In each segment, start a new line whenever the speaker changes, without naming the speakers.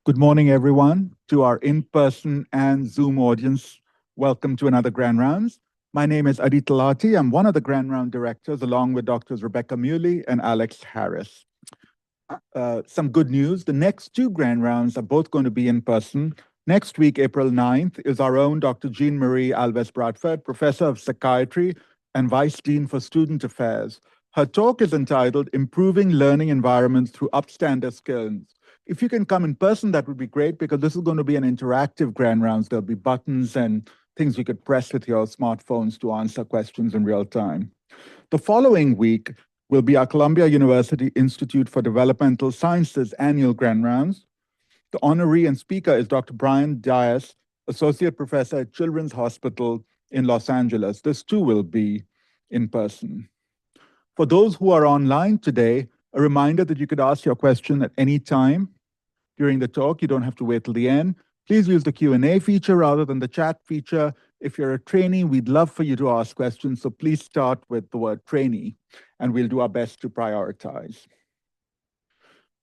Good morning, everyone. To our in-person and Zoom audience, welcome to another Grand Rounds. My name is Adi Talati. I'm one of the Grand Round directors, along with Doctors Rebecca Muley and Alex Harris. Some good news. The next two Grand Rounds are both going to be in person. Next week, April 9th, is our own Dr. Jean Marie Alves Bradford, Professor of Psychiatry and Vice Dean for Student Affairs. Her talk is entitled Improving Learning Environments Through Upstander Skills. If you can come in person, that would be great, because this is going to be an interactive Grand Rounds. There'll be buttons and things you could press with your smartphones to answer questions in real time. The following week will be our Columbia University Institute for Developmental Sciences annual Grand Rounds. The honoree and speaker is Dr. Brian Dias, Associate Professor at Children's Hospital in Los Angeles. This too will be in person. For those who are online today, a reminder that you could ask your question at any time during the talk. You don't have to wait till the end. Please use the Q&A feature rather than the chat feature. If you're a trainee, we'd love for you to ask questions, so please start with the word trainee, and we'll do our best to prioritize.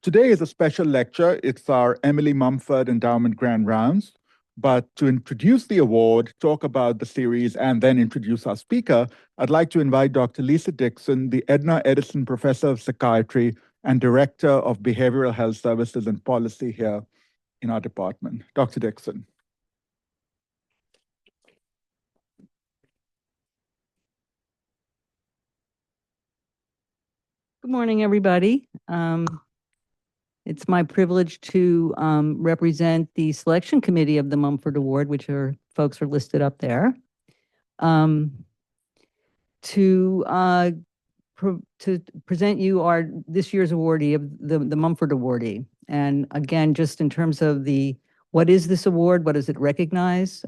Today is a special lecture. It's our Emily Mumford Endowment Grand Rounds. But to introduce the award, talk about the series, and then introduce our speaker, I'd like to invite Dr. Lisa Dixon, the Edna Edison Professor of Psychiatry and Director of Behavioral Health Services and Policy here in our department. Dr. Dixon.
Good morning, everybody. It's my privilege to represent the selection committee of the Mumford Award, which folks are listed up there, to present you this year's awardee of the Mumford Awardee. And again, just in terms of what is this award? What does it recognize?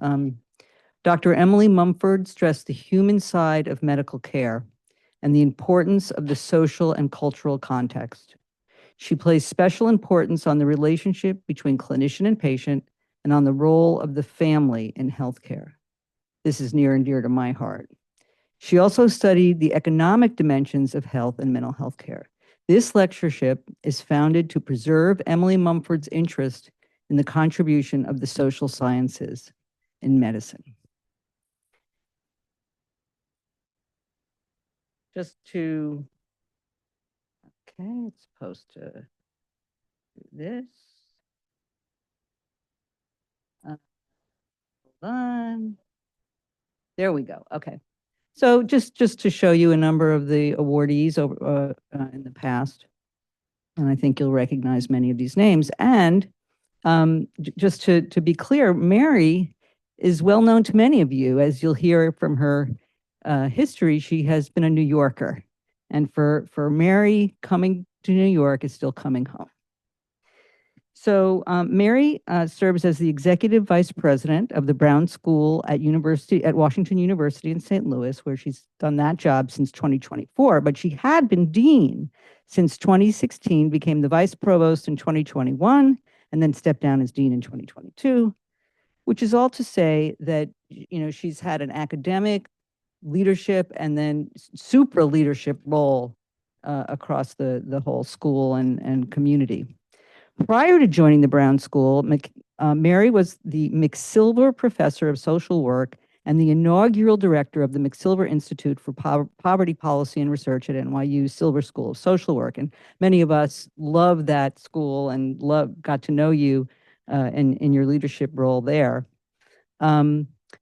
Dr. Emily Mumford stressed the human side of medical care and the importance of the social and cultural context. She placed special importance on the relationship between clinician and patient and on the role of the family in healthcare. This is near and dear to my heart. She also studied the economic dimensions of health and mental health care. This lectureship is founded to preserve Emily Mumford's interest in the contribution of the social sciences in medicine. Okay, it's supposed to do this. Hold on. There we go. Okay. So just to show you a number of the awardees over in the past, and I think you'll recognize many of these names. And just to be clear, Mary is well known to many of you. As you'll hear from her history, she has been a New Yorker. And for Mary, coming to New York is still coming home. So Mary serves as the executive vice president of the Brown School at Washington University in St. Louis, where she's done that job since 2024. But she had been dean since 2016, became the vice provost in 2021, and then stepped down as dean in 2022, which is all to say that she's had an academic, leadership, and then supra leadership role across the whole school and community. Prior to joining the Brown School, Mary was the McSilver Professor of Social Work and the inaugural director of the McSilver Institute for Poverty Policy and Research at NYU Silver School of Social Work. And many of us love that school and got to know you in your leadership role there.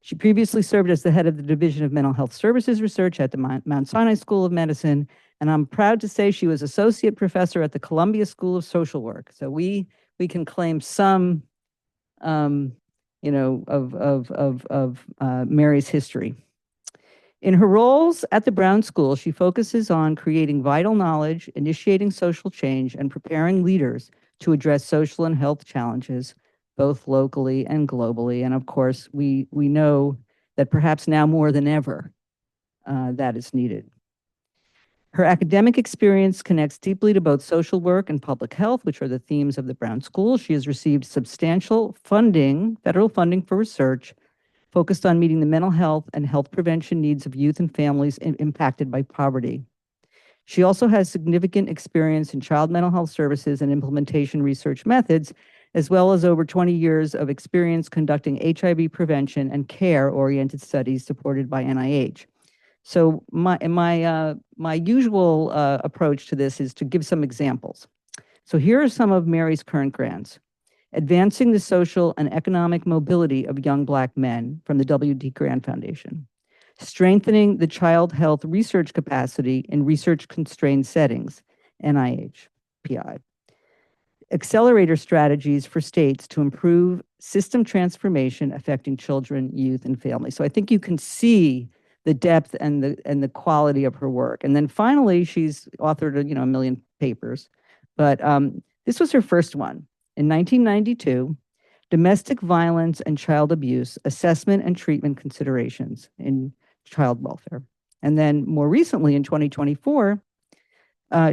She previously served as the head of the Division of Mental Health Services Research at the Mount Sinai School of Medicine. And I'm proud to say she was associate professor at the Columbia School of Social Work. So we can claim some, of Mary's history. In her roles at the Brown School, she focuses on creating vital knowledge, initiating social change, and preparing leaders to address social and health challenges, both locally and globally. And of course, we know that perhaps now more than ever, that is needed. Her academic experience connects deeply to both social work and public health, which are the themes of the Brown School. She has received substantial federal funding for research focused on meeting the mental health and health prevention needs of youth and families impacted by poverty. She also has significant experience in child mental health services and implementation research methods, as well as over 20 years of experience conducting HIV prevention and care-oriented studies supported by NIH. So my usual approach to this is to give some examples. So here are some of Mary's current grants. Advancing the social and economic mobility of young Black men from the W.D. Grant Foundation. Strengthening the child health research capacity in research-constrained settings, NIH, PI. Accelerator strategies for states to improve system transformation affecting children, youth, and families. So I think you can see the depth and the quality of her work. And then finally, she's authored a million papers, but this was her first one. In 1992, Domestic Violence and Child Abuse Assessment and Treatment Considerations in Child Welfare. And then more recently, in 2024,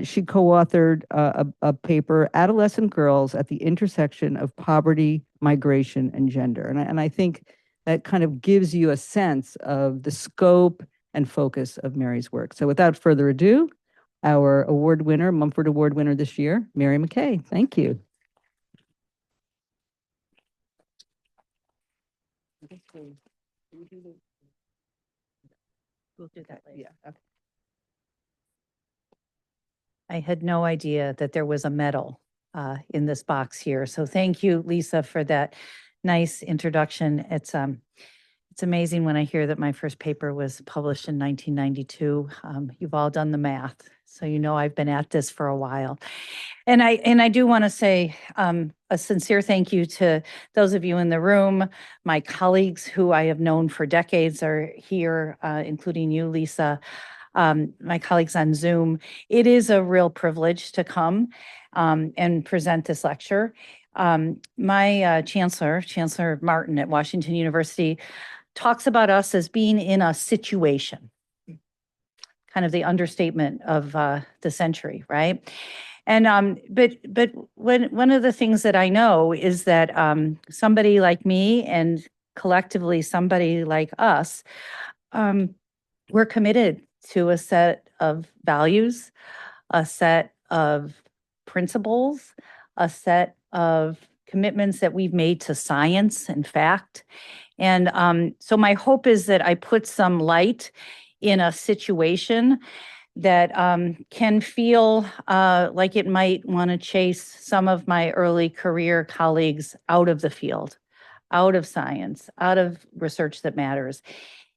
she co-authored a paper, Adolescent Girls at the Intersection of Poverty, Migration, and Gender. And I think that kind of gives you a sense of the scope and focus of Mary's work. So without further ado, our award winner, Mumford Award winner this year, Mary McKay. Thank you.
We'll do that later.
Yeah. Okay.
I had no idea that there was a medal in this box here. So thank you, Lisa, for that nice introduction. It's amazing when I hear that my first paper was published in 1992. You've all done the math, so you know I've been at this for a while. And I do want to say a sincere thank you to those of you in the room. My colleagues who I have known for decades are here, including you, Lisa. My colleagues on Zoom. It is a real privilege to come and present this lecture. My Chancellor Martin at Washington University, talks about us as being in a situation, kind of the understatement of the century, right? And but one of the things that I know is that somebody like me and collectively somebody like us, we're committed to a set of values, a set of principles, a set of commitments that we've made to science and fact. And so my hope is that I put some light in a situation that can feel like it might want to chase some of my early career colleagues out of the field, out of science, out of research that matters.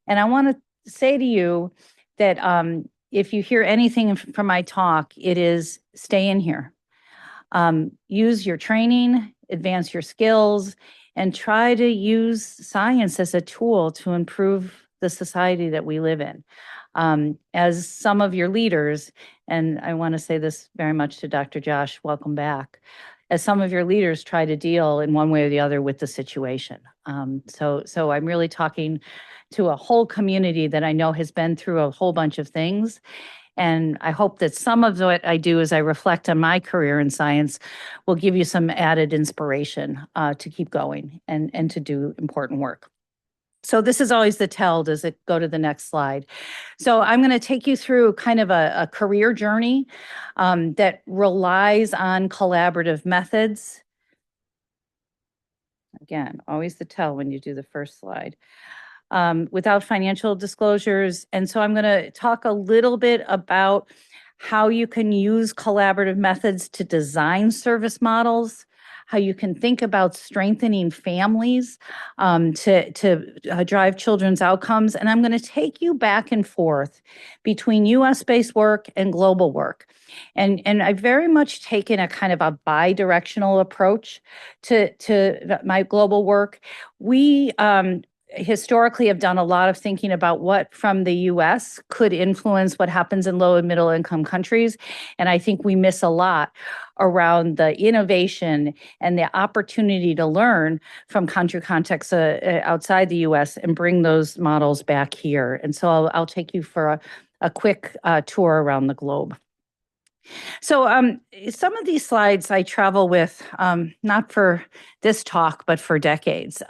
And I want to say to you that if you hear anything from my talk, it is stay in here. Use your training, advance your skills, and try to use science as a tool to improve the society that we live in. As some of your leaders, and I want to say this very much to Dr. Josh, welcome back, as some of your leaders try to deal in one way or the other with the situation. So I'm really talking to a whole community that I know has been through a whole bunch of things. And I hope that some of what I do as I reflect on my career in science will give you some added inspiration to keep going and to do important work. So this is always the tell. Does it go to the next slide? So I'm going to take you through kind of a career journey that relies on collaborative methods. Again, always the tell when you do the first slide. Without financial disclosures. And so I'm going to talk a little bit about how you can use collaborative methods to design service models, how you can think about strengthening families to drive children's outcomes. And I'm going to take you back and forth between US-based work and global work. And I've very much taken a kind of a bi-directional approach to my global work. We historically have done a lot of thinking about what from the US could influence what happens in low and middle income countries. And I think we miss a lot around the innovation and the opportunity to learn from country contexts outside the US and bring those models back here. And so I'll take you for a quick tour around the globe. So some of these slides I travel with, not for this talk, but for decades.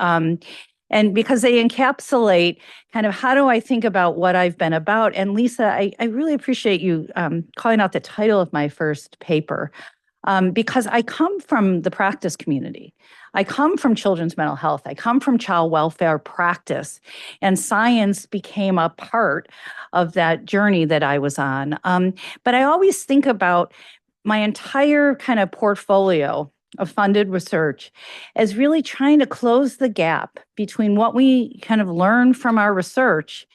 And because they encapsulate kind of how do I think about what I've been about. And Lisa, I really appreciate you calling out the title of my first paper. because I come from the practice community. I come from children's mental health. I come from child welfare practice, and science became a part of that journey that I was on. But I always think about my entire kind of portfolio of funded research as really trying to close the gap between what we kind of learn from our research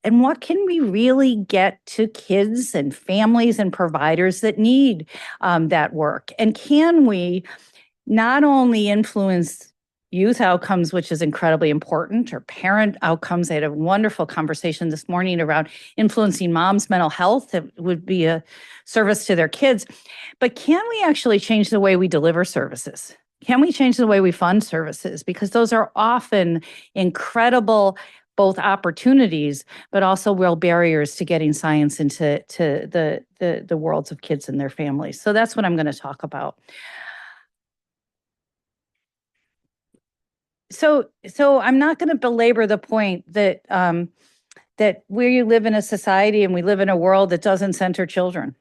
and what can we really get to kids and families and providers that need that work? And can we not only influence youth outcomes, which is incredibly important, or parent outcomes? I had a wonderful conversation this morning around influencing mom's mental health. That would be a service to their kids. But can we actually change the way we deliver services? Can we change the way we fund services? Because those are often incredible both opportunities, but also real barriers to getting science into the worlds of kids and their families. So that's what I'm going to talk about. So I'm not going to belabor the point that that we live in a society and we live in a world that doesn't center children,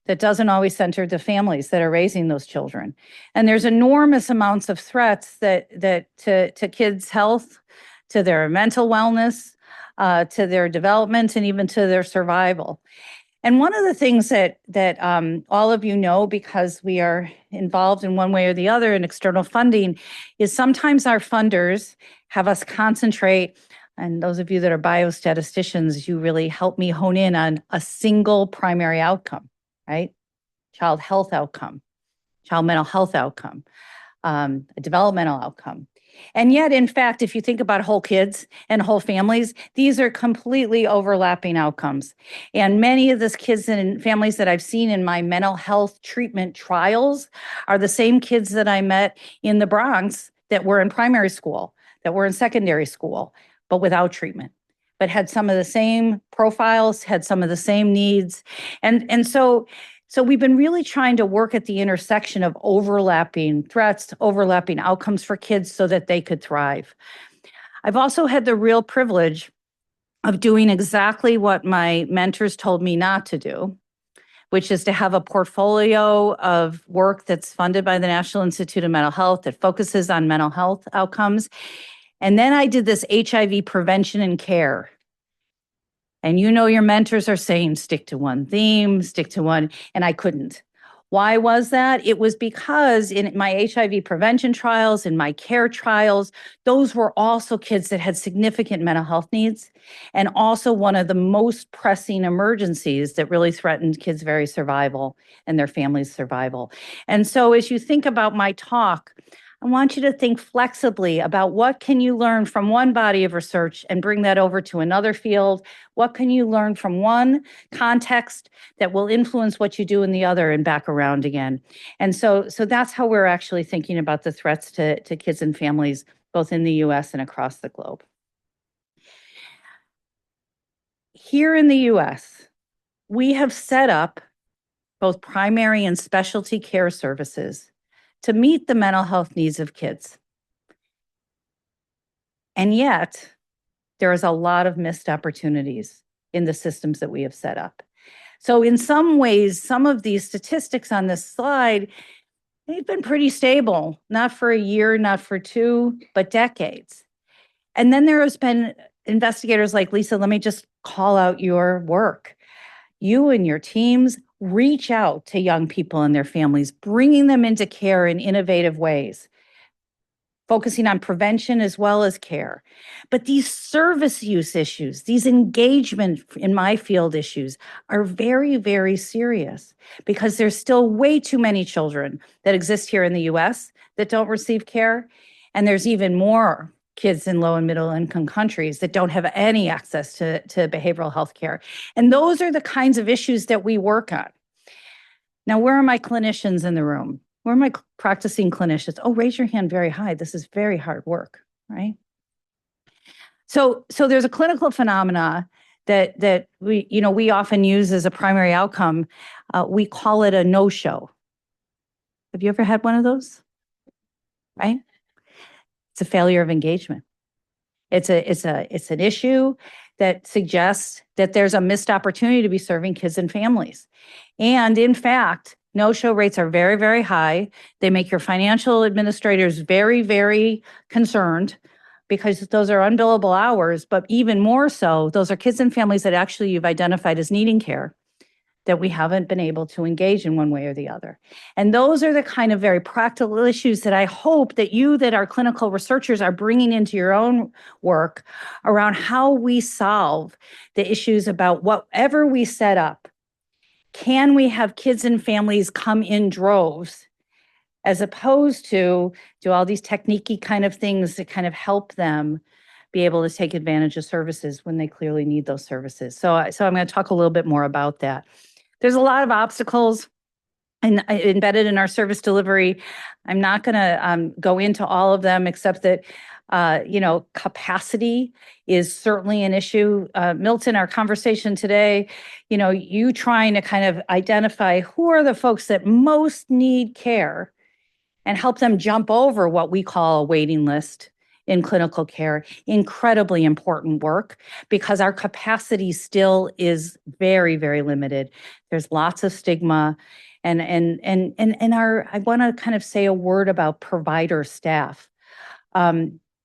that doesn't always center the families that are raising those children. And there's enormous amounts of threats that to kids' health, to their mental wellness, to their development, and even to their survival. And one of the things that all of you know, because we are involved in one way or the other in external funding, is sometimes our funders have us concentrate, and those of you that are biostatisticians, you really help me hone in on a single primary outcome, right? Child health outcome, child mental health outcome, a developmental outcome. And yet, in fact, if you think about whole kids and whole families, these are completely overlapping outcomes. And many of those kids and families that I've seen in my mental health treatment trials are the same kids that I met in the Bronx that were in primary school, that were in secondary school, but without treatment, but had some of the same profiles, had some of the same needs. And so we've been really trying to work at the intersection of overlapping threats, overlapping outcomes for kids so that they could thrive. I've also had the real privilege of doing exactly what my mentors told me not to do, which is to have a portfolio of work that's funded by the National Institute of Mental Health that focuses on mental health outcomes. And then I did this HIV prevention and care. And you know your mentors are saying, stick to one theme, stick to one, and I couldn't. Why was that? It was because in my HIV prevention trials, in my care trials, those were also kids that had significant mental health needs, and also one of the most pressing emergencies that really threatened kids' very survival and their families' survival. And so as you think about my talk, I want you to think flexibly about what can you learn from one body of research and bring that over to another field. What can you learn from one context that will influence what you do in the other and back around again? And so that's how we're actually thinking about the threats to kids and families, both in the US and across the globe. Here in the US, we have set up both primary and specialty care services to meet the mental health needs of kids. And yet, there is a lot of missed opportunities in the systems that we have set up. So in some ways, some of these statistics on this slide, they've been pretty stable, not for a year, not for two, but decades. And then there has been investigators like Lisa, let me just call out your work. You and your teams reach out to young people and their families, bringing them into care in innovative ways, focusing on prevention as well as care. But these service use issues, these engagement in my field issues are very, very serious because there's still way too many children that exist here in the US that don't receive care. And there's even more kids in low and middle income countries that don't have any access to behavioral health care. And those are the kinds of issues that we work on. Now, where are my clinicians in the room? Where are my practicing clinicians? Oh, raise your hand very high. This is very hard work, right? So there's a clinical phenomena that we often use as a primary outcome. We call it a no-show. Have you ever had one of those? Right? It's a failure of engagement. It's an issue that suggests that there's a missed opportunity to be serving kids and families. And in fact, No-show rates are very, very high. They make your financial administrators very, very concerned because those are unbillable hours, but even more so, those are kids and families that actually you've identified as needing care that we haven't been able to engage in one way or the other. And those are the kind of very practical issues that I hope that you, that are clinical researchers, are bringing into your own work around how we solve the issues about whatever we set up. Can we have kids and families come in droves as opposed to do all these technique-y kind of things that kind of help them be able to take advantage of services when they clearly need those services. So I'm going to talk a little bit more about that. There's a lot of obstacles embedded in our service delivery. I'm not going to go into all of them, except that, capacity is certainly an issue. Milton, our conversation today, you trying to kind of identify who are the folks that most need care and help them jump over what we call a waiting list in clinical care, incredibly important work because our capacity still is very, very limited. There's lots of stigma. And I want to kind of say a word about provider staff.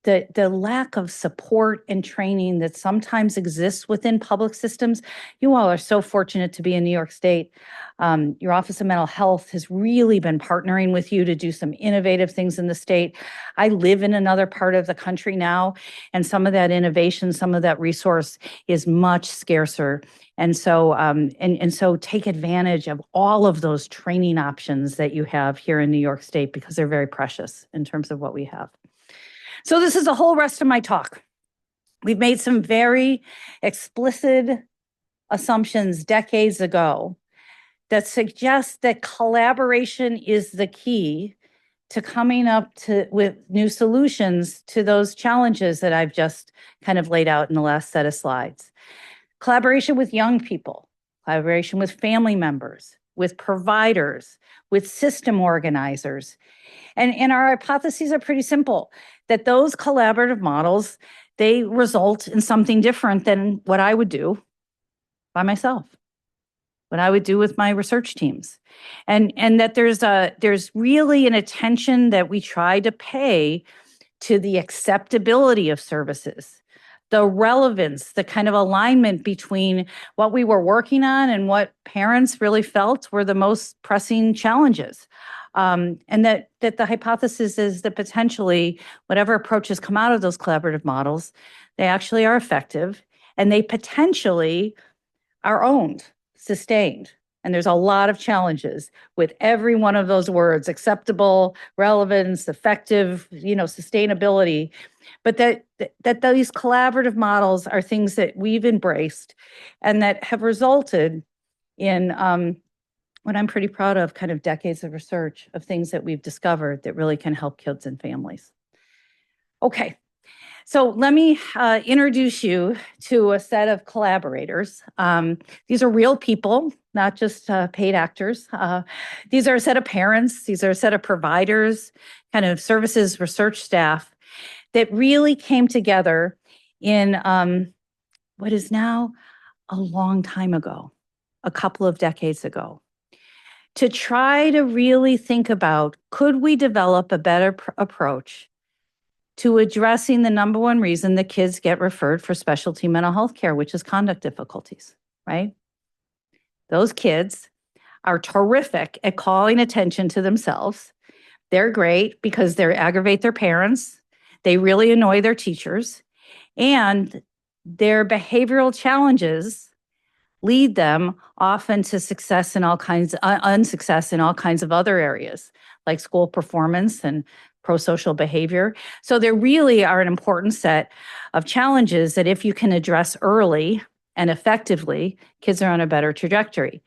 The lack of support and training that sometimes exists within public systems. You all are so fortunate to be in New York State. Your Office of Mental Health has really been partnering with you to do some innovative things in the state. I live in another part of the country now, and some of that innovation, some of that resource is much scarcer. And so, so take advantage of all of those training options that you have here in New York State because they're very precious in terms of what we have. So this is the whole rest of my talk. We've made some very explicit assumptions decades ago that suggest that collaboration is the key to coming up with new solutions to those challenges that I've just kind of laid out in the last set of slides. Collaboration with young people, collaboration with family members, with providers, with system organizers. And our hypotheses are pretty simple, that those collaborative models, they result in something different than what I would do by myself, what I would do with my research teams. And that there's really an attention that we try to pay to the acceptability of services, the relevance, the kind of alignment between what we were working on and what parents really felt were the most pressing challenges. And that the hypothesis is that potentially whatever approaches come out of those collaborative models, they actually are effective and they potentially are owned, sustained. And there's a lot of challenges with every one of those words: acceptable, relevance, effective, sustainability. But that these collaborative models are things that we've embraced and that have resulted in what I'm pretty proud of, kind of decades of research of things that we've discovered that really can help kids and families. Okay, so let me introduce you to a set of collaborators. These are real people, not just paid actors. These are a set of parents. These are a set of providers, kind of services research staff that really came together in what is now a long time ago, a couple of decades ago, to try to really think about, could we develop a better approach to addressing the number one reason that kids get referred for specialty mental health care, which is conduct difficulties, right? Those kids are terrific at calling attention to themselves. They're great because they aggravate their parents. They really annoy their teachers. And their behavioral challenges lead them often to success in all kinds, unsuccess in all kinds of other areas, like school performance and pro-social behavior. So there really are an important set of challenges that if you can address early and effectively, kids are on a better trajectory.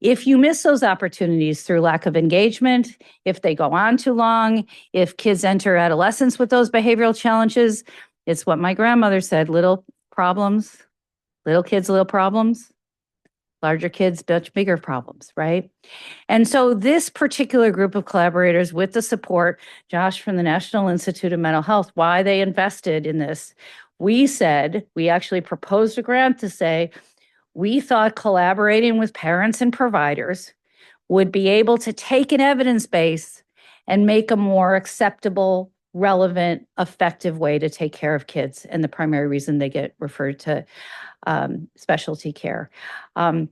If you miss those opportunities through lack of engagement, if they go on too long, if kids enter adolescence with those behavioral challenges, it's what my grandmother said: little problems, little kids, little problems. Larger kids, much bigger problems, right? And so this particular group of collaborators, with the support, Josh from the National Institute of Mental Health, why they invested in this, we actually proposed a grant to say, we thought collaborating with parents and providers would be able to take an evidence base and make a more acceptable, relevant, effective way to take care of kids, and the primary reason they get referred to specialty care. And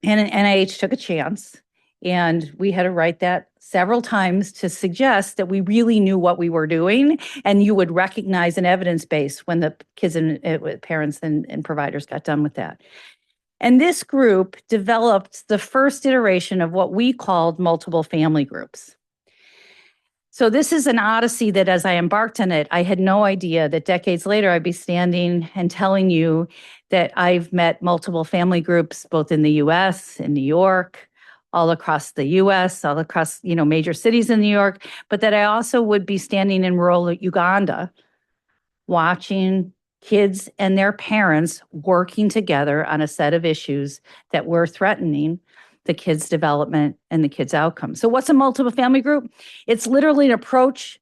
NIH took a chance, and we had to write that several times to suggest that we really knew what we were doing, and you would recognize an evidence base when the kids and parents and providers got done with that. And this group developed the first iteration of what we called multiple family groups. So this is an odyssey that as I embarked on it, I had no idea that decades later I'd be standing and telling you that I've met multiple family groups, both in the US, in New York, all across the US, all across, major cities in New York, but that I also would be standing in rural Uganda, watching kids and their parents working together on a set of issues that were threatening the kids' development and the kids' outcomes. So what's a multiple family group? It's literally an approach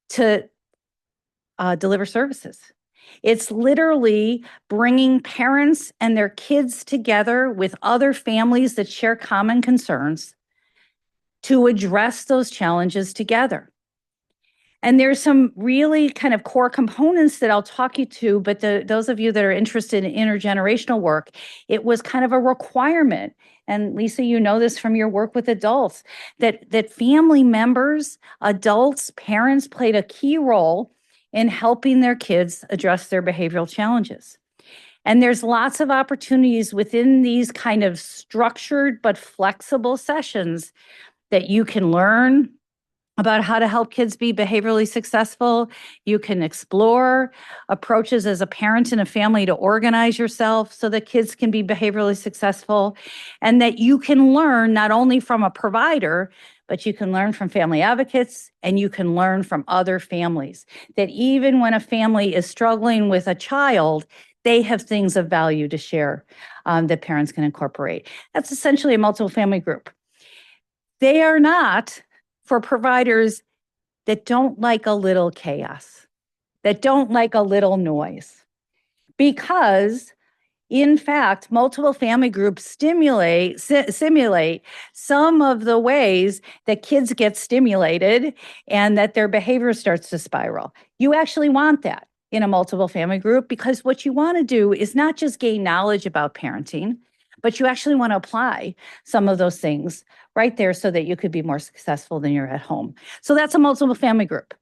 to deliver services. It's literally bringing parents and their kids together with other families that share common concerns to address those challenges together. And there's some really kind of core components that I'll talk you to, but those of you that are interested in intergenerational work, it was kind of a requirement. And Lisa, you know this from your work with adults, that family members, adults, parents played a key role in helping their kids address their behavioral challenges. And there's lots of opportunities within these kind of structured but flexible sessions that you can learn about how to help kids be behaviorally successful. You can explore approaches as a parent in a family to organize yourself so that kids can be behaviorally successful, and that you can learn not only from a provider, but you can learn from family advocates, and you can learn from other families. That even when a family is struggling with a child, they have things of value to share that parents can incorporate. That's essentially a multiple family group. They are not for providers that don't like a little chaos, that don't like a little noise. Because, in fact, multiple family groups simulate some of the ways that kids get stimulated and that their behavior starts to spiral. You actually want that in a multiple family group, because what you want to do is not just gain knowledge about parenting, but you actually want to apply some of those things right there so that you could be more successful than you're at home. So that's a multiple family group.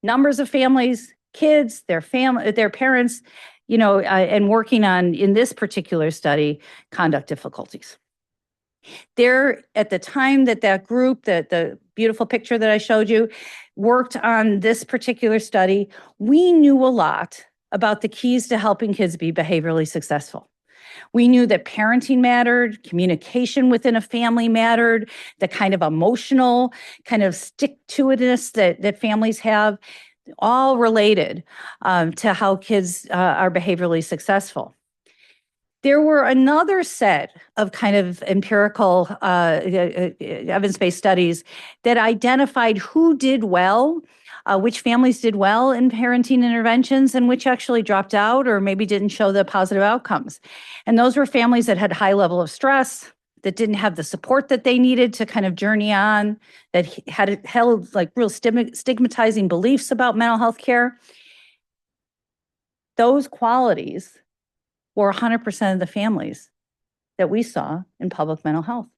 Numbers of families, kids, their parents, and working on, in this particular study, conduct difficulties. There, at the time that group, the beautiful picture that I showed you, worked on this particular study, we knew a lot about the keys to helping kids be behaviorally successful. We knew that parenting mattered, communication within a family mattered, the kind of emotional kind of stick-to-itness that families have, all related to how kids are behaviorally successful. There were another set of kind of empirical evidence-based studies that identified who did well, which families did well in parenting interventions and which actually dropped out or maybe didn't show the positive outcomes. And those were families that had high level of stress, that didn't have the support that they needed to kind of journey on, that held like real stigmatizing beliefs about mental health care. Those qualities were 100% of the families that we saw in public mental health.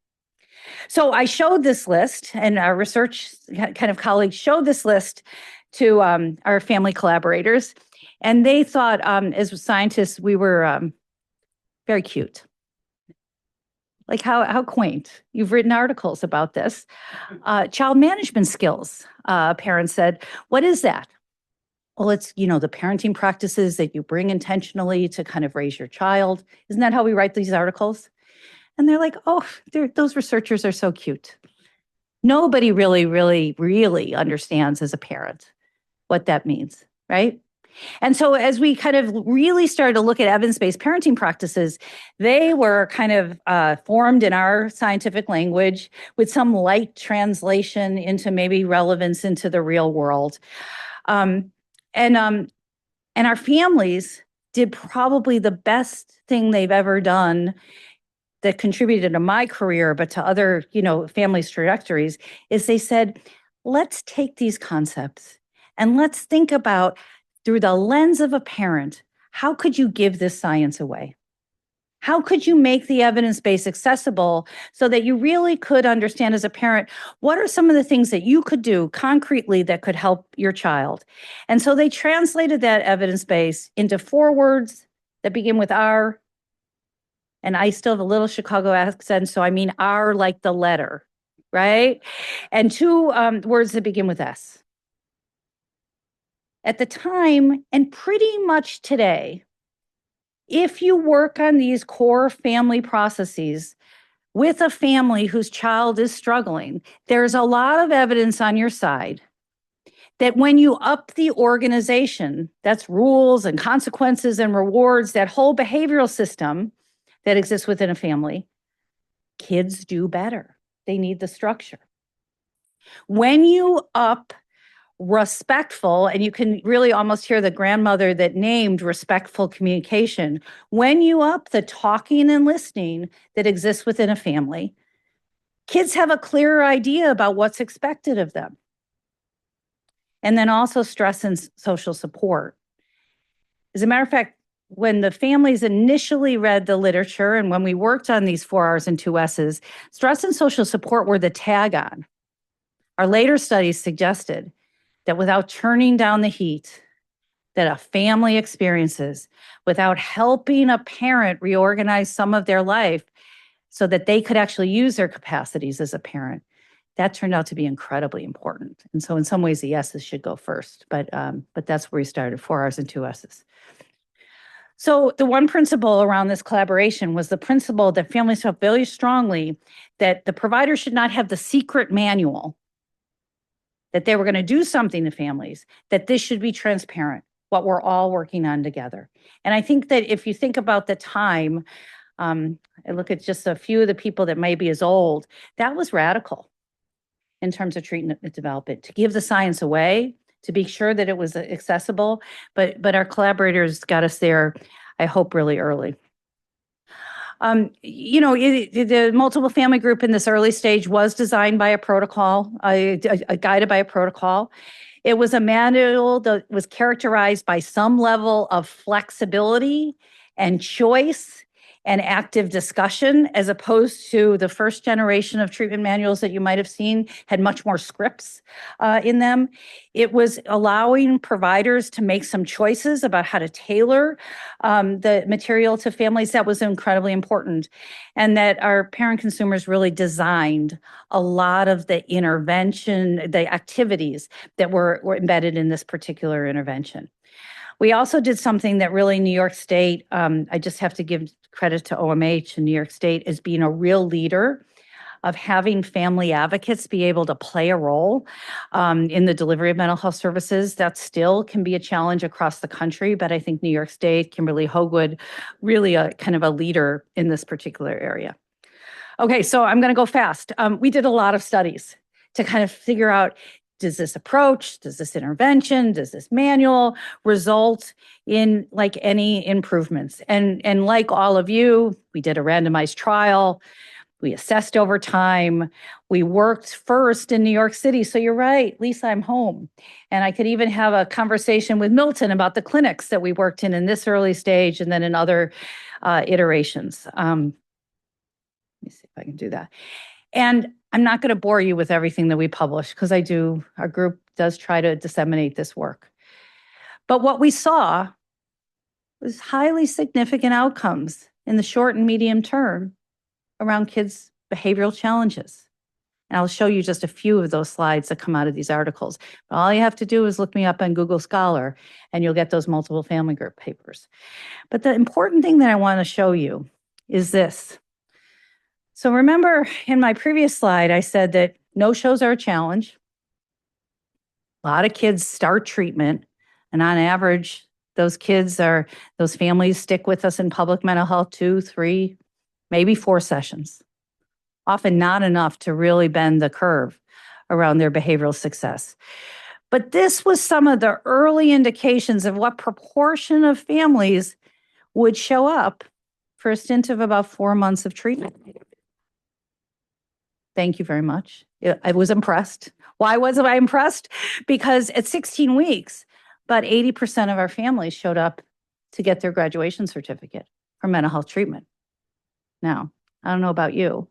So I showed this list, and our research kind of colleagues showed this list to our family collaborators, and they thought, as scientists, we were very cute. Like how quaint. You've written articles about this. Child management skills, parents said, what is that? Well, it's, the parenting practices that you bring intentionally to kind of raise your child. Isn't that how we write these articles? And they're like, oh, those researchers are so cute. Nobody really understands as a parent what that means, right? And so as we kind of really started to look at evidence-based parenting practices, they were kind of formed in our scientific language with some light translation into maybe relevance into the real world. And our families did probably the best thing they've ever done that contributed to my career, but to other, families' trajectories, is they said, let's take these concepts and let's think about, through the lens of a parent, how could you give this science away? How could you make the evidence base accessible so that you really could understand as a parent, what are some of the things that you could do concretely that could help your child? And so they translated that evidence base into 4 words that begin with R. And I still have a little Chicago accent, so I mean R like the letter, right? And 2 words that begin with S. At the time, and pretty much today, if you work on these core family processes with a family whose child is struggling, there's a lot of evidence on your side that when you up the organization, that's rules and consequences and rewards, that whole behavioral system that exists within a family, kids do better. They need the structure. When you up respectful, and you can really almost hear the grandmother that named respectful communication, when you up the talking and listening that exists within a family, kids have a clearer idea about what's expected of them. And then also stress and social support. As a matter of fact, when the families initially read the literature and when we worked on these 4 R's and 2 S's, stress and social support were the tag on. Our later studies suggested that without turning down the heat that a family experiences, without helping a parent reorganize some of their life so that they could actually use their capacities as a parent, that turned out to be incredibly important. And so in some ways, the S's should go first, but that's where we started, 4 R's and 2 S's. So the one principle around this collaboration was the principle that families felt very strongly that the provider should not have the secret manual, that they were going to do something to families, that this should be transparent, what we're all working on together. And I think that if you think about the time, I look at just a few of the people that may be as old, that was radical in terms of treatment development, to give the science away, to be sure that it was accessible, but our collaborators got us there, I hope, really early. The multiple family group in this early stage was designed by a protocol, guided by a protocol. It was a manual that was characterized by some level of flexibility and choice and active discussion, as opposed to the first generation of treatment manuals that you might have seen had much more scripts in them. It was allowing providers to make some choices about how to tailor the material to families. That was incredibly important. And that our parent consumers really designed a lot of the intervention, the activities that were embedded in this particular intervention. We also did something that really New York State, I just have to give credit to OMH and New York State as being a real leader of having family advocates be able to play a role in the delivery of mental health services. That still can be a challenge across the country, but I think New York State, Kimberly Hoagwood, really a kind of a leader in this particular area. Okay, so I'm going to go fast. We did a lot of studies to kind of figure out, does this approach, does this intervention, does this manual result in like any improvements? And like all of you, we did a randomized trial. We assessed over time. We worked first in New York City. So you're right, Lisa, I'm home. And I could even have a conversation with Milton about the clinics that we worked in this early stage and then in other iterations. Let me see if I can do that. And I'm not going to bore you with everything that we publish, because our group does try to disseminate this work. But what we saw was highly significant outcomes in the short and medium term around kids' behavioral challenges. And I'll show you just a few of those slides that come out of these articles. But all you have to do is look me up on Google Scholar, and you'll get those multiple family group papers. But the important thing that I want to show you is this. So remember in my previous slide, I said that no-shows are a challenge. A lot of kids start treatment, and on average, those families stick with us in public mental health 2, 3, maybe 4 sessions. Often not enough to really bend the curve around their behavioral success. But this was some of the early indications of what proportion of families would show up for a stint of about 4 months of treatment. Thank you very much. I was impressed. Why wasn't I impressed? Because at 16 weeks, about 80% of our families showed up to get their graduation certificate for mental health treatment. Now, I don't know about you,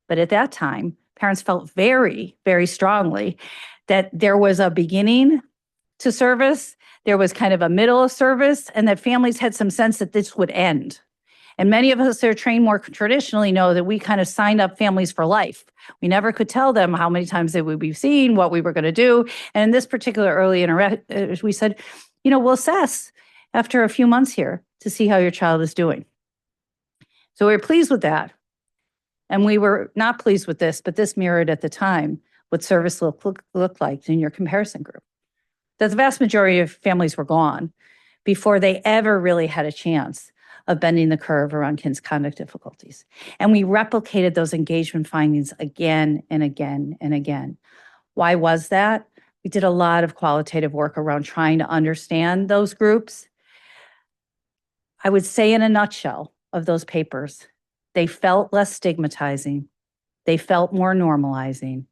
but at that time, parents felt very, very strongly that there was a beginning to service, there was kind of a middle of service, and that families had some sense that this would end. And many of us that are trained more traditionally know that we kind of signed up families for life. We never could tell them how many times they would be seen, what we were going to do. And in this particular early we said, we'll assess after a few months here to see how your child is doing. So we were pleased with that. And we were not pleased with this, but this mirrored at the time what service looked like in your comparison group. That the vast majority of families were gone before they ever really had a chance of bending the curve around kids' conduct difficulties. And we replicated those engagement findings again and again and again. Why was that? We did a lot of qualitative work around trying to understand those groups. I would say in a nutshell of those papers, they felt less stigmatizing. They felt more normalizing.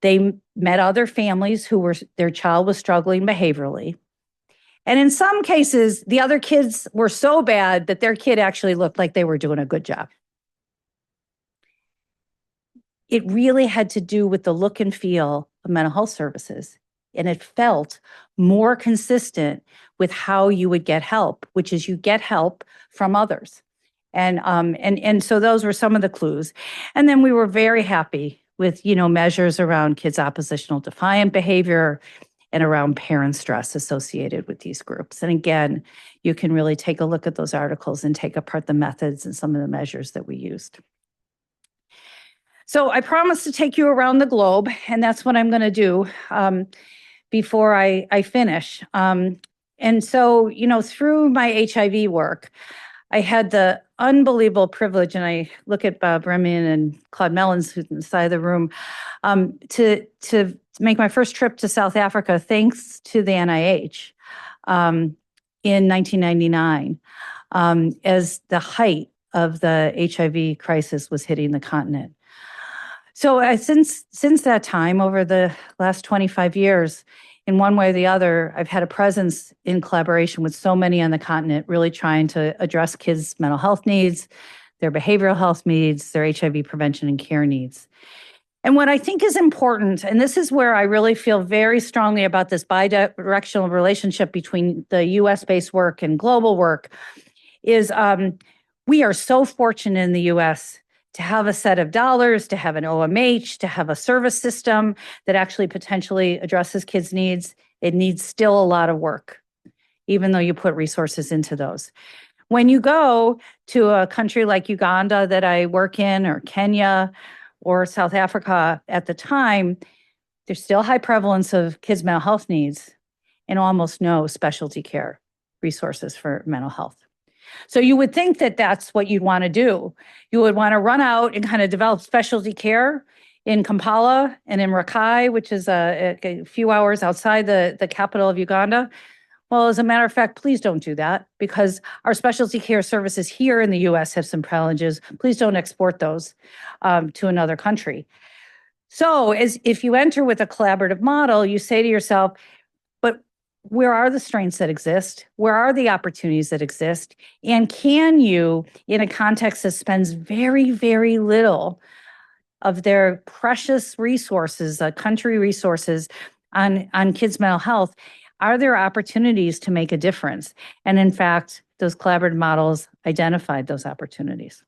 They met other families their child was struggling behaviorally. And in some cases, the other kids were so bad that their kid actually looked like they were doing a good job. It really had to do with the look and feel of mental health services. And it felt more consistent with how you would get help, which is you get help from others. And so those were some of the clues. And then we were very happy with, measures around kids' oppositional defiant behavior and around parent stress associated with these groups. And again, you can really take a look at those articles and take apart the methods and some of the measures that we used. So I promised to take you around the globe, and that's what I'm going to do before I finish. And so, through my HIV work, I had the unbelievable privilege, and I look at Bob Remian and Claude Mellons, who's inside the room, to make my first trip to South Africa, thanks to the NIH, in 1999, as the height of the HIV crisis was hitting the continent. So since that time, over the last 25 years, in one way or the other, I've had a presence in collaboration with so many on the continent, really trying to address kids' mental health needs, their behavioral health needs, their HIV prevention and care needs. And what I think is important, and this is where I really feel very strongly about this bidirectional relationship between the US-based work and global work, is we are so fortunate in the US to have a set of dollars, to have an OMH, to have a service system that actually potentially addresses kids' needs. It needs still a lot of work, even though you put resources into those. When you go to a country like Uganda that I work in, or Kenya, or South Africa at the time, there's still high prevalence of kids' mental health needs and almost no specialty care resources for mental health. So you would think that that's what you'd want to do. You would want to run out and kind of develop specialty care in Kampala and in Rakai, which is a few hours outside the capital of Uganda. Well, as a matter of fact, please don't do that, because our specialty care services here in the US have some challenges. Please don't export those to another country. So if you enter with a collaborative model, you say to yourself, but where are the strengths that exist? Where are the opportunities that exist? And can you, in a context that spends very, very little of their precious resources, country resources on kids' mental health, are there opportunities to make a difference? And in fact, those collaborative models identified those opportunities.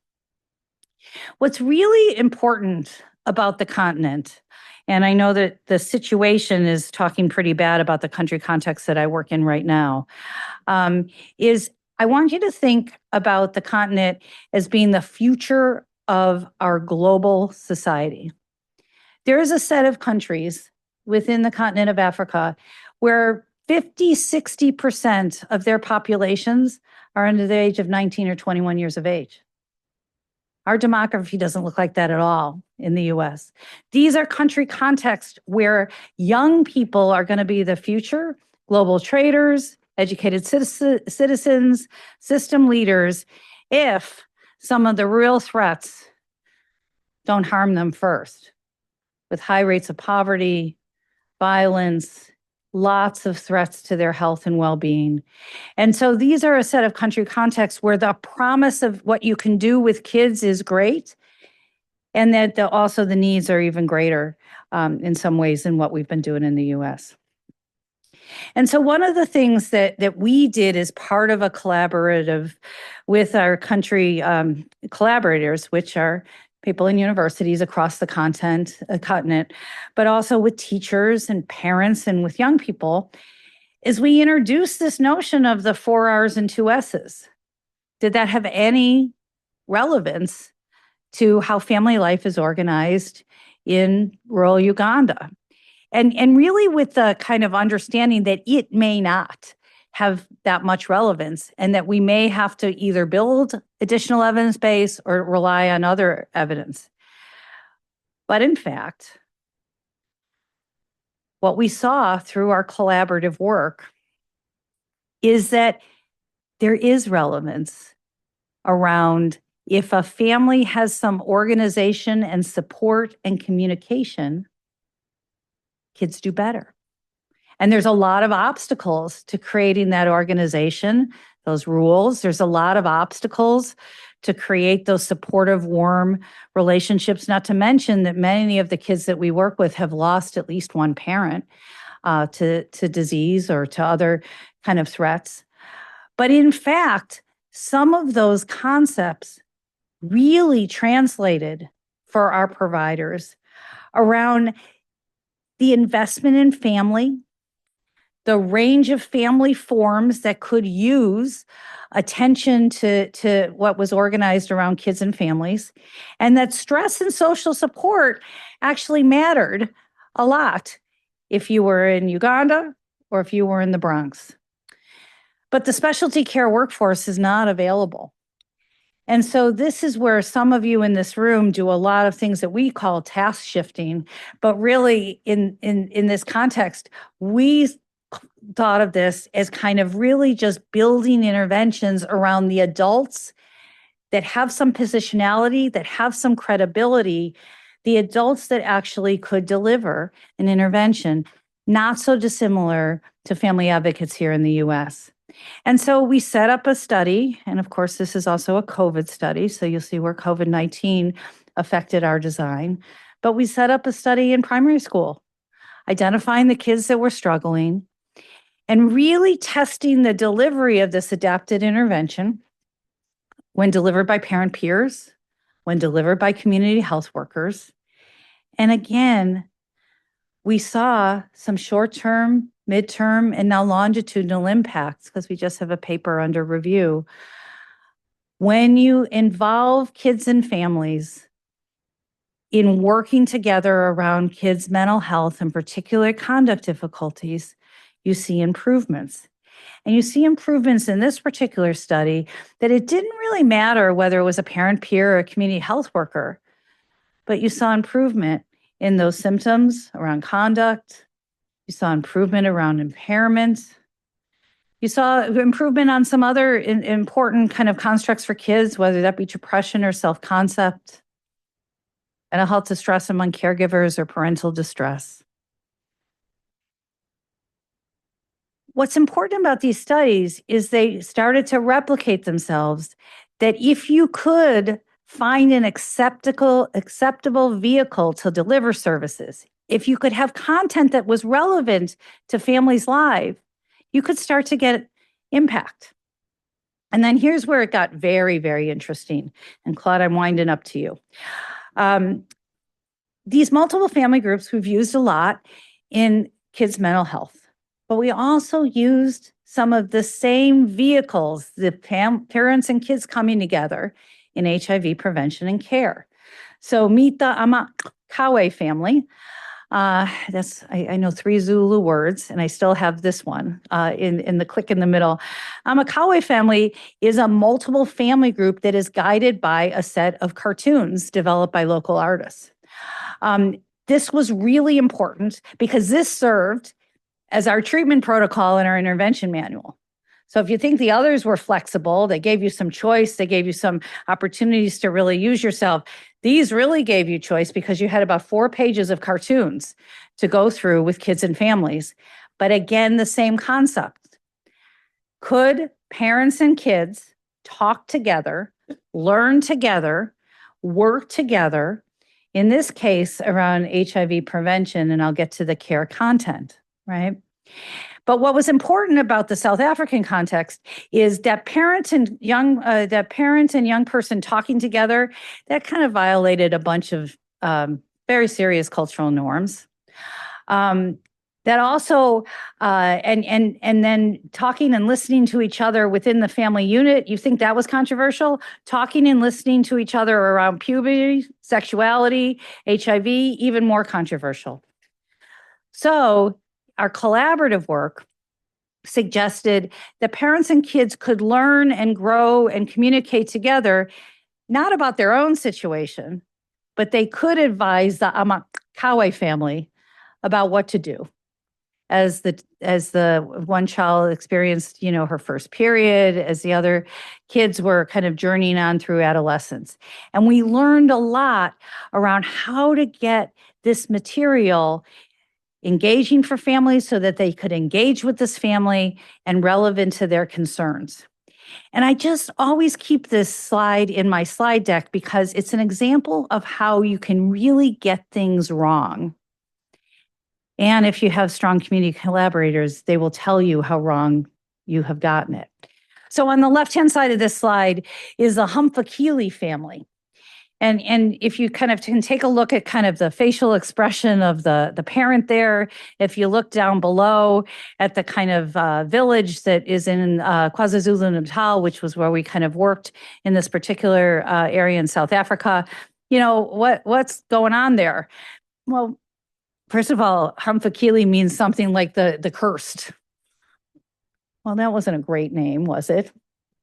What's really important about the continent, and I know that the situation is talking pretty bad about the country context that I work in right now, is I want you to think about the continent as being the future of our global society. There is a set of countries within the continent of Africa where 50-60% of their populations are under the age of 19 or 21 years of age. Our demography doesn't look like that at all in the US. These are country contexts where young people are going to be the future, global traders, educated citizens, system leaders, if some of the real threats don't harm them first, with high rates of poverty, violence, lots of threats to their health and well-being. And so these are a set of country contexts where the promise of what you can do with kids is great, and that also the needs are even greater in some ways than what we've been doing in the US. And so one of the things that we did as part of a collaborative with our country collaborators, which are people in universities across the continent, but also with teachers and parents and with young people, is we introduced this notion of the 4 R's and 2 S's. Did that have any relevance to how family life is organized in rural Uganda? And really with the kind of understanding that it may not have that much relevance, and that we may have to either build additional evidence base or rely on other evidence. But in fact, what we saw through our collaborative work is that there is relevance around if a family has some organization and support and communication, kids do better. And there's a lot of obstacles to creating that organization, those rules. There's a lot of obstacles to create those supportive, warm relationships, not to mention that many of the kids that we work with have lost at least one parent to disease or to other kind of threats. But in fact, some of those concepts really translated for our providers around the investment in family, the range of family forms that could use attention to what was organized around kids and families, and that stress and social support actually mattered a lot if you were in Uganda or if you were in the Bronx. But the specialty care workforce is not available. And so this is where some of you in this room do a lot of things that we call task shifting. But really, in this context, we thought of this as kind of really just building interventions around the adults that have some positionality, that have some credibility, the adults that actually could deliver an intervention, not so dissimilar to family advocates here in the US. And so we set up a study, and of course, this is also a COVID study, so you'll see where COVID-19 affected our design. But we set up a study in primary school, identifying the kids that were struggling, and really testing the delivery of this adapted intervention when delivered by parent peers, when delivered by community health workers. And again, we saw some short-term, midterm, and now longitudinal impacts, because we just have a paper under review. When you involve kids and families in working together around kids' mental health and particular conduct difficulties, you see improvements. And you see improvements in this particular study that it didn't really matter whether it was a parent, peer, or a community health worker, but you saw improvement in those symptoms around conduct. You saw improvement around impairments. You saw improvement on some other important kind of constructs for kids, whether that be depression or self-concept, mental health distress among caregivers, or parental distress. What's important about these studies is they started to replicate themselves, that if you could find an acceptable vehicle to deliver services, if you could have content that was relevant to families' lives, you could start to get impact. And then here's where it got very, very interesting. And Claude, I'm winding up to you. These multiple family groups we've used a lot in kids' mental health, but we also used some of the same vehicles, the parents and kids coming together in HIV prevention and care. So meet the Amakawe family. I know 3 Zulu words, and I still have this one in the click in the middle. Amakawe family is a multiple family group that is guided by a set of cartoons developed by local artists. This was really important because this served as our treatment protocol and our intervention manual. So if you think the others were flexible, they gave you some choice, they gave you some opportunities to really use yourself. These really gave you choice because you had about 4 pages of cartoons to go through with kids and families. But again, the same concept. Could parents and kids talk together, learn together, work together, in this case around HIV prevention, and I'll get to the care content, right? But what was important about the South African context is that parent and young person talking together, that kind of violated a bunch of very serious cultural norms. That also, and then talking and listening to each other within the family unit, you think that was controversial? Talking and listening to each other around puberty, sexuality, HIV, even more controversial. So our collaborative work suggested that parents and kids could learn and grow and communicate together, not about their own situation, but they could advise the McKay family about what to do. As the one child experienced, her first period, as the other kids were kind of journeying on through adolescence. And we learned a lot around how to get this material engaging for families so that they could engage with this family and relevant to their concerns. And I just always keep this slide in my slide deck because it's an example of how you can really get things wrong. And if you have strong community collaborators, they will tell you how wrong you have gotten it. So on the left-hand side of this slide is the Mumford family. And if you kind of can take a look at kind of the facial expression of the parent there, if you look down below at the kind of village that is in KwaZulu-Natal, which was where we kind of worked in this particular area in South Africa, what's going on there? Well, first of all, Mumford means something like the cursed. Well, that wasn't a great name, was it?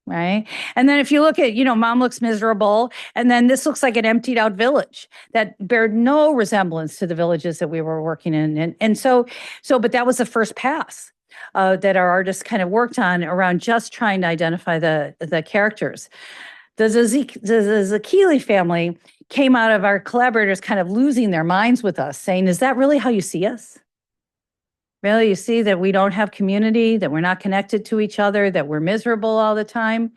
Right? And then if you look at, mom looks miserable, and then this looks like an emptied out village that bared no resemblance to the villages that we were working in. And so, but that was the first pass that our artists kind of worked on around just trying to identify the characters. The Zakili family came out of our collaborators kind of losing their minds with us, saying, is that really how you see us? Really, you see that we don't have community, that we're not connected to each other, that we're miserable all the time?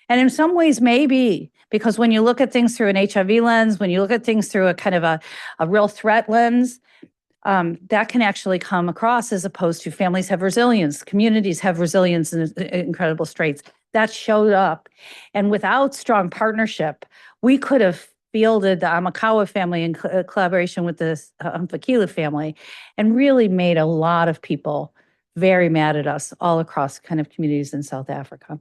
And in some ways, maybe, because when you look at things through an HIV lens, when you look at things through a kind of a real threat lens, that can actually come across as opposed to families have resilience, communities have resilience in incredible straits. That showed up. And without strong partnership, we could have fielded the Amakawa family in collaboration with the Mfakila family and really made a lot of people very mad at us all across kind of communities in South Africa.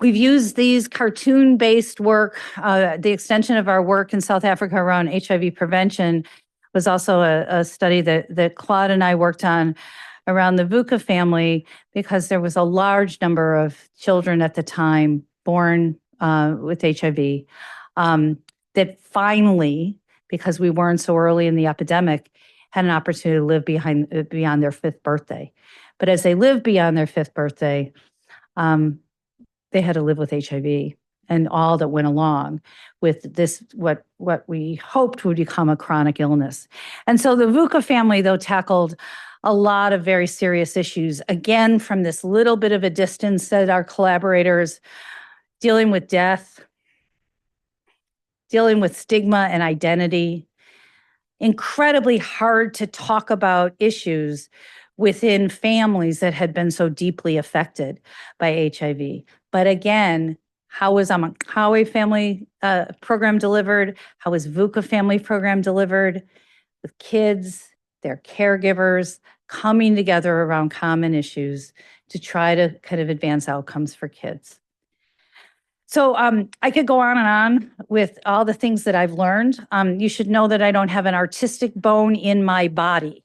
We've used these cartoon-based work. The extension of our work in South Africa around HIV prevention was also a study that Claude and I worked on around the VUCA family because there was a large number of children at the time born with HIV that finally, because we weren't so early in the epidemic, had an opportunity to live beyond their 5th birthday. But as they lived beyond their 5th birthday, they had to live with HIV and all that went along with this, what we hoped would become a chronic illness. And so the VUCA family, though, tackled a lot of very serious issues, again, from this little bit of a distance, said our collaborators, dealing with death, dealing with stigma and identity, incredibly hard to talk about issues within families that had been so deeply affected by HIV. But again, how was Amakawe family program delivered? How was VUCA family program delivered? With kids, their caregivers, coming together around common issues to try to kind of advance outcomes for kids. So I could go on and on with all the things that I've learned. You should know that I don't have an artistic bone in my body.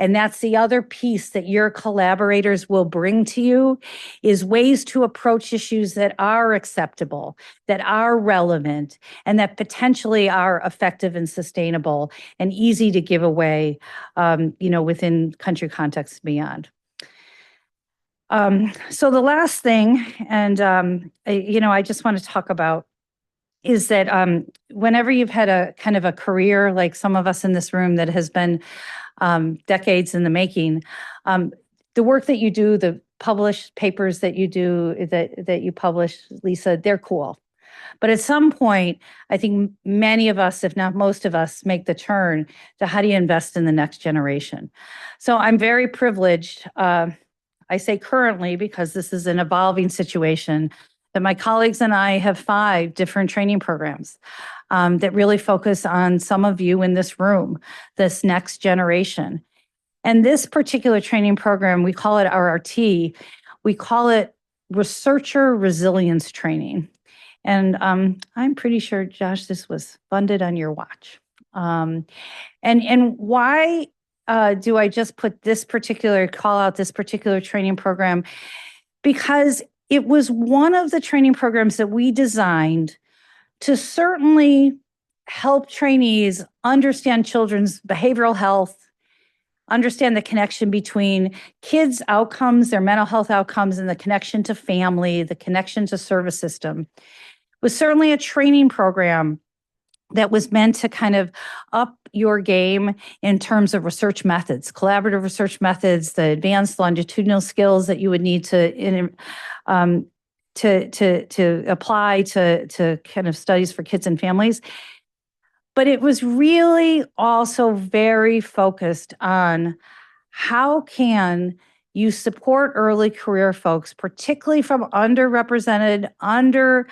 And that's the other piece that your collaborators will bring to you is ways to approach issues that are acceptable, that are relevant, and that potentially are effective and sustainable and easy to give away, within country contexts beyond. So the last thing, and I just want to talk about is that whenever you've had a kind of a career like some of us in this room that has been decades in the making, the work that you do, the published papers that you do, that you publish, Lisa, they're cool. But at some point, I think many of us, if not most of us, make the turn to how do you invest in the next generation. So I'm very privileged. I say currently because this is an evolving situation, that my colleagues and I have 5 different training programs that really focus on some of you in this room, this next generation. And this particular training program, we call it RRT. We call it Researcher Resilience Training. And I'm pretty sure, Josh, this was funded on your watch. And why do I just put this particular, call out this particular training program? Because it was one of the training programs that we designed to certainly help trainees understand children's behavioral health, understand the connection between kids' outcomes, their mental health outcomes, and the connection to family, the connection to service system. It was certainly a training program that was meant to kind of up your game in terms of research methods, collaborative research methods, the advanced longitudinal skills that you would need to apply to kind of studies for kids and families. But it was really also very focused on how can you support early career folks, particularly from underrepresented, under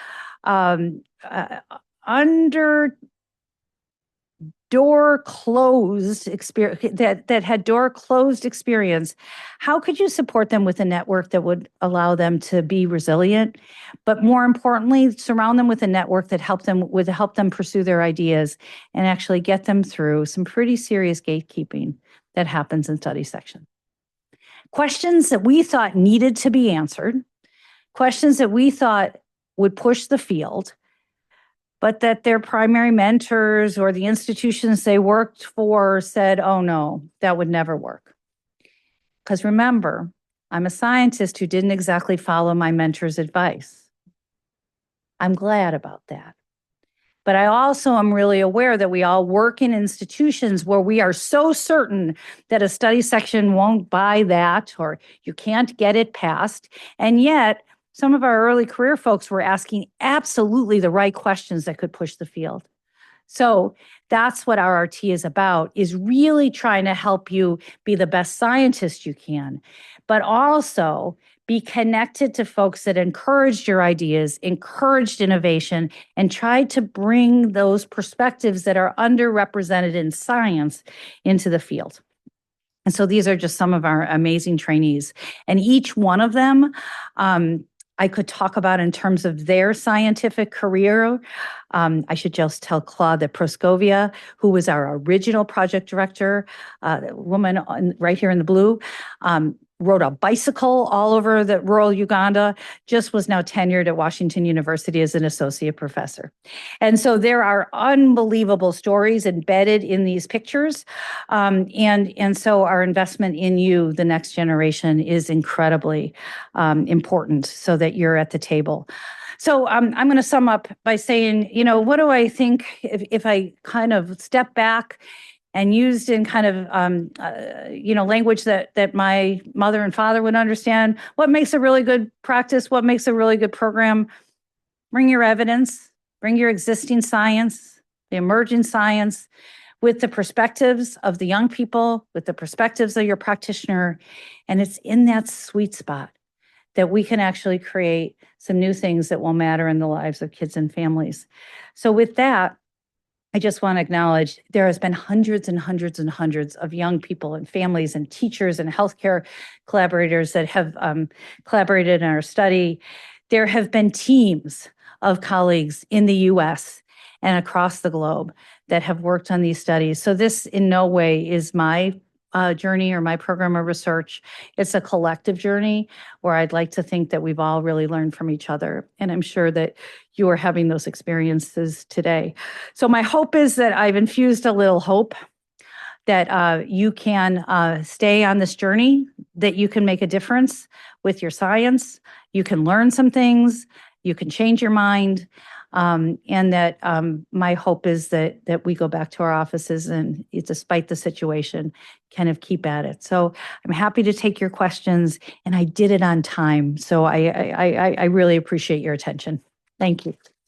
door closed experience, that had door closed experience. How could you support them with a network that would allow them to be resilient, but more importantly, surround them with a network that help them pursue their ideas and actually get them through some pretty serious gatekeeping that happens in study section. Questions that we thought needed to be answered, questions that we thought would push the field, but that their primary mentors or the institutions they worked for said, oh no, that would never work. Because remember, I'm a scientist who didn't exactly follow my mentor's advice. I'm glad about that. But I also am really aware that we all work in institutions where we are so certain that a study section won't buy that or you can't get it passed. And yet, some of our early career folks were asking absolutely the right questions that could push the field. So that's what RRT is about, is really trying to help you be the best scientist you can, but also be connected to folks that encouraged your ideas, encouraged innovation, and tried to bring those perspectives that are underrepresented in science into the field. And so these are just some of our amazing trainees. And each one of them, I could talk about in terms of their scientific career. I should just tell Claude that Proskovia, who was our original project director, woman right here in the blue, rode a bicycle all over the rural Uganda, just was now tenured at Washington University as an associate professor. And so there are unbelievable stories embedded in these pictures. And so our investment in you, the next generation, is incredibly important so that you're at the table. So I'm going to sum up by saying, what do I think if I kind of step back and used in kind of, language that my mother and father would understand? What makes a really good practice? What makes a really good program? Bring your evidence, bring your existing science, the emerging science, with the perspectives of the young people, with the perspectives of your practitioner. And it's in that sweet spot that we can actually create some new things that will matter in the lives of kids and families. So with that, I just want to acknowledge there has been hundreds and hundreds and hundreds of young people and families and teachers and healthcare collaborators that have collaborated in our study. There have been teams of colleagues in the US and across the globe that have worked on these studies. So this in no way is my journey or my program of research. It's a collective journey where I'd like to think that we've all really learned from each other. And I'm sure that you are having those experiences today. So my hope is that I've infused a little hope that you can stay on this journey, that you can make a difference with your science. You can learn some things, you can change your mind. And that my hope is that we go back to our offices and despite the situation, kind of keep at it. So I'm happy to take your questions, and I did it on time. So I really appreciate your attention. Thank you.